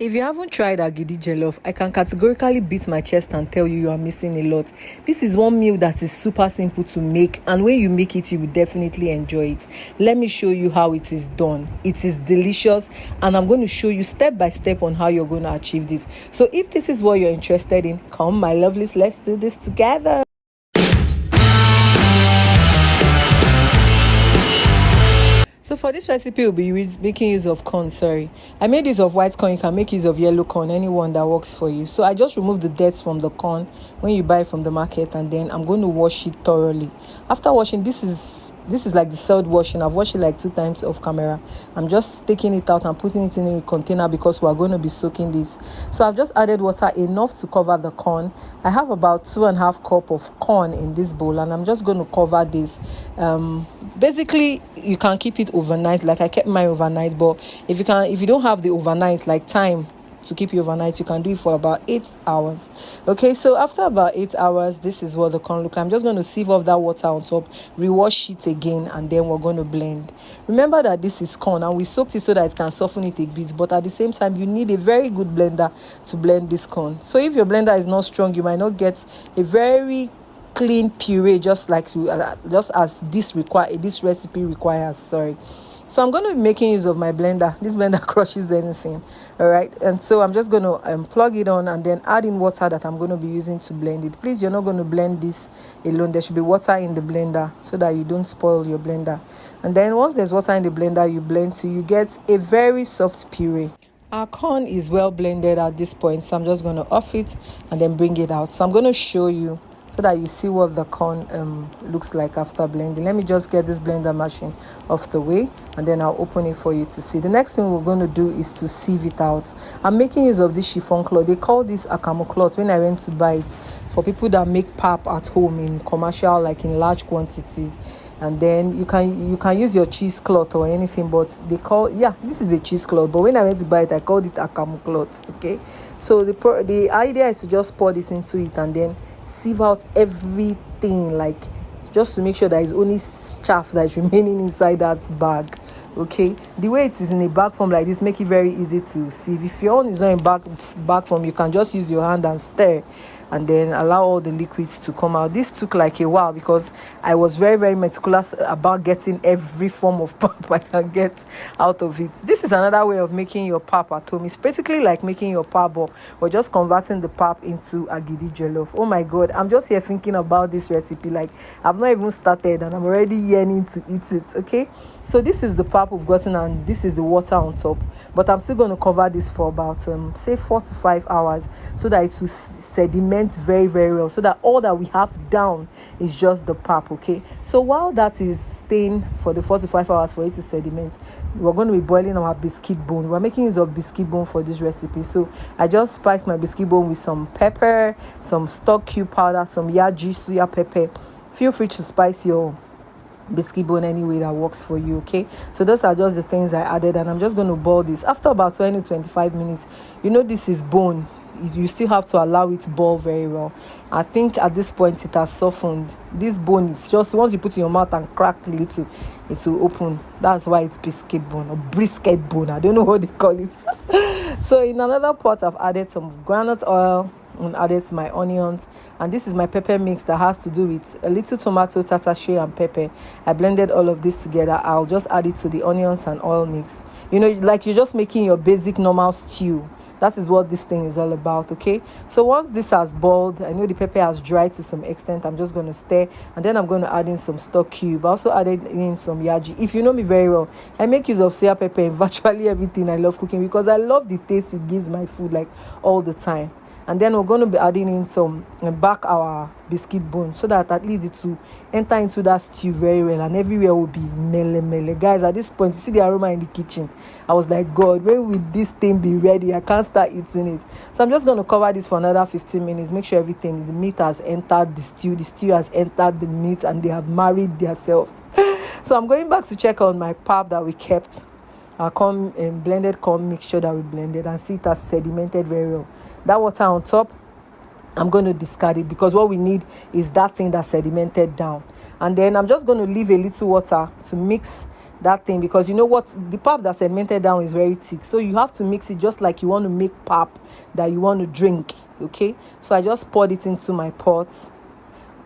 If you haven't tried Agidi-jollof, I can categorically beat my chest and tell you are missing a lot. This is one meal that is super simple to make, and when you make it, you will definitely enjoy it. Let me show you how it is done. It is delicious, and I'm going to show you step by step on how you're going to achieve this. So if this is what you're interested in, come my lovelies, let's do this together. So for this recipe, we'll be making use of corn. I made use of white corn. You can make use of yellow corn, anyone that works for you. So I just remove the dirt from the corn when you buy it from the market, and then I'm going to wash it thoroughly. After washing, this is like the third washing. I've washed it like 2 times off camera. I'm just taking it out and putting it in a container because we're going to be soaking this. So I've just added water enough to cover the corn. I have about 2.5 cups of corn in this bowl, and I'm just going to cover this. Basically, you can keep it overnight, like I kept mine overnight, but if you don't have the overnight like time to keep you overnight, you can do it for about 8 hours. Okay, so after about 8 hours, this is what the corn look like. I'm just going to sieve off that water on top, rewash it again, and then we're going to blend. Remember that this is corn, and we soaked it so that it can soften it a bit, but at the same time you need a very good blender to blend this corn. So if your blender is not strong, you might not get a very clean puree just as this recipe requires. So I'm going to be making use of my blender. This blender crushes anything. All right, and so I'm just going to plug it on and then add in water that I'm going to be using to blend it. Please, you're not going to blend this alone. There should be water in the blender so that you don't spoil your blender. And then once there's water in the blender, you blend till you get a very soft puree. Our corn is well blended at this point, so I'm just going to off it and then bring it out. So I'm going to show you so that you see what the corn looks like after blending. Let me just get this blender machine off the way, and then I'll open it for you to see. The next thing we're going to do is to sieve it out. I'm making use of this chiffon cloth. They call this akamu cloth when I went to buy it for people that make pap at home in commercial, like in large quantities. And then you can use your cheesecloth or anything, but this is a cheesecloth, but when I went to buy it, I called it akamu cloth. Okay, so the idea is to just pour this into it and then sieve out everything, like just to make sure there is only chaff that is remaining inside that bag. Okay, the way it is in a bag form like this make it very easy to sieve. If your own is not in bag form, you can just use your hand and stir and then allow all the liquids to come out. This took like a while because I was very, very meticulous about getting every form of pap I can get out of it. This is another way of making your pap at home. It's basically like making your pap, but we're just converting the pap into agidi-jollof. Oh my God, I'm just here thinking about this recipe. Like, I've not even started and I'm already yearning to eat it. Okay, so this is the pap we've gotten and this is the water on top, but I'm still going to cover this for about say 4 to 5 hours so that it will sediment very, very well, so that all that we have down is just the pap. Okay, so while that is staying for the 4 to 5 hours for it to sediment, we're going to be boiling our biscuit bone. We're making use of biscuit bone for this recipe, so I just spiced my biscuit bone with some pepper, some stock cube powder, some yaji suya pepper. Feel free to spice your biscuit bone any way that works for you. Okay, so those are just the things I added, and I'm just going to boil this. After about 20-25 minutes, this is bone, you still have to allow it to boil very well. I think at this point it has softened. This bone is just, once you put in your mouth and crack a little, it will open. That's why it's biscuit bone or brisket bone. I don't know what they call it. So in another pot, I've added some groundnut oil and added my onions, and this is my pepper mix that has to do with a little tomato, tatashe, and pepper. I blended all of this together. I'll just add it to the onions and oil mix. Like you're just making your basic normal stew. That is what this thing is all about. Okay, so once this has boiled, I know the pepper has dried to some extent, I'm just going to stir, and then I'm going to add in some stock cube. I also added in some yaji. If you know me very well, I make use of soya pepper in virtually everything I love cooking because I love the taste it gives my food, like all the time. And then we're going to be adding in some back our biscuit bone so that at least it will enter into that stew very well, and everywhere will be mele. Guys, at this point, you see the aroma in the kitchen. I was like, God, when will this thing be ready? I can't start eating it. So I'm just going to cover this for another 15 minutes. Make sure the meat has entered the stew has entered the meat, and they have married themselves. So I'm going back to check on my pap that we kept, our corn and blended corn mixture that we blended, and see it has sedimented very well. That water on top, I'm going to discard it because what we need is that thing that sedimented down. And then I'm just going to leave a little water to mix that thing, because you know what, the pap that's segmented down is very thick, so you have to mix it just like you want to make pap that you want to drink. Okay, so I just poured it into my pot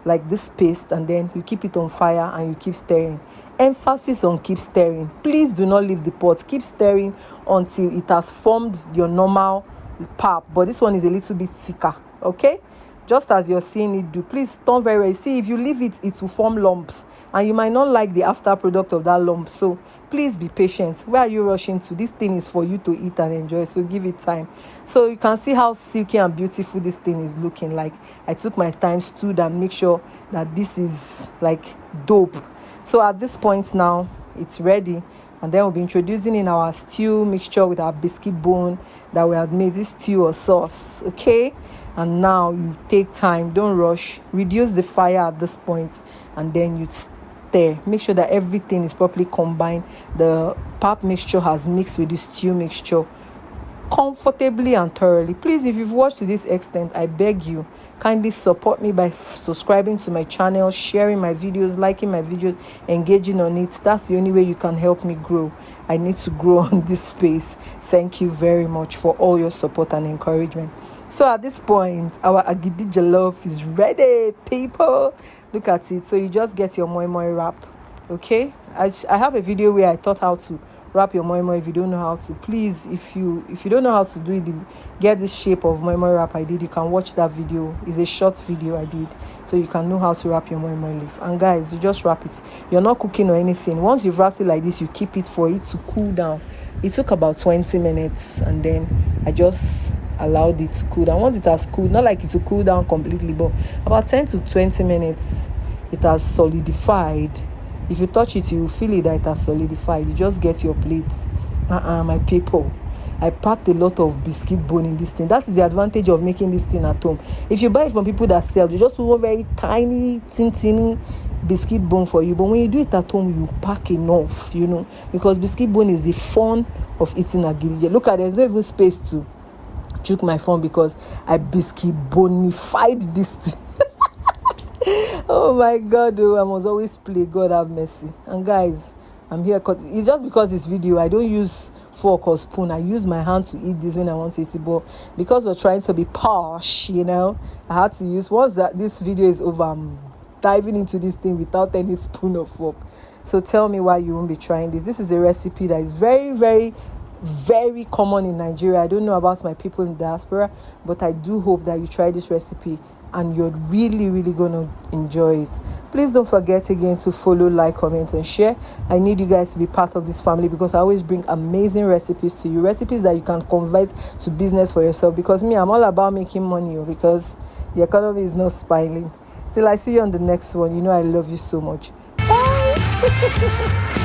like this paste, and then you keep it on fire and you keep stirring. Emphasis on keep stirring. Please do not leave the pot. Keep stirring until it has formed your normal pap, but this one is a little bit thicker. Okay, just as you're seeing it do. Please turn very well. See, if you leave it, it will form lumps, and you might not like the after product of that lump. So please be patient. Where are you rushing to? This thing is for you to eat and enjoy, so give it time. So you can see how silky and beautiful this thing is looking like. I took my time, stood, and make sure that this is like dope. So at this point now, it's ready, and then we'll be introducing in our stew mixture with our biscuit bone that we have made, this stew or sauce. Okay, and now you take time, don't rush, reduce the fire at this point, and then you stir. Make sure that everything is properly combined. The pap mixture has mixed with the stew mixture comfortably and thoroughly. Please, if you've watched to this extent, I beg you, kindly support me by subscribing to my channel, sharing my videos, liking my videos, engaging on it. That's the only way you can help me grow. I need to grow on this space. Thank you very much for all your support and encouragement. So at this point, our Agidi-jollof is ready, people. Look at it. So you just get your moi-moi wrap. Okay, I have a video where I taught how to wrap your moi-moi. If you don't know how to, please, if you don't know how to do it, get this shape of moi-moi wrap I did, you can watch that video. It's a short video I did, so you can know how to wrap your moi-moi leaf. And guys, you just wrap it. You're not cooking or anything. Once you've wrapped it like this, you keep it for it to cool down. It took about 20 minutes, and then I just allowed it to cool down. Once it has cooled, not like it will cool down completely, but about 10 to 20 minutes, it has solidified. If you touch it, you will feel it that it has solidified. You just get your plates. My people, I packed a lot of biscuit bone in this thing. That is the advantage of making this thing at home. If you buy it from people that sell, they just put one very tiny, teeny biscuit bone for you. But when you do it at home, you pack enough, because biscuit bone is the fun of eating agidi. Look at, there's no even space to juke my phone because I biscuit bonified this thing. Oh my God, I must always play. God have mercy. And guys, I'm here because it's just because it's video. I don't use fork or spoon. I use my hand to eat this when I want to eat it. But because we're trying to be posh, I had to use. Once this video is over, I'm diving into this thing without any spoon or fork. So tell me why you won't be trying this. This is a recipe that is very, very, very common in Nigeria. I don't know about my people in diaspora, but I do hope that you try this recipe and you're really, really gonna enjoy it. Please don't forget again to follow, like, comment, and share. I need you guys to be part of this family because I always bring amazing recipes to you, recipes that you can convert to business for yourself, because me, I'm all about making money, because the economy is not smiling. Till I see you on the next one, I love you so much. Bye.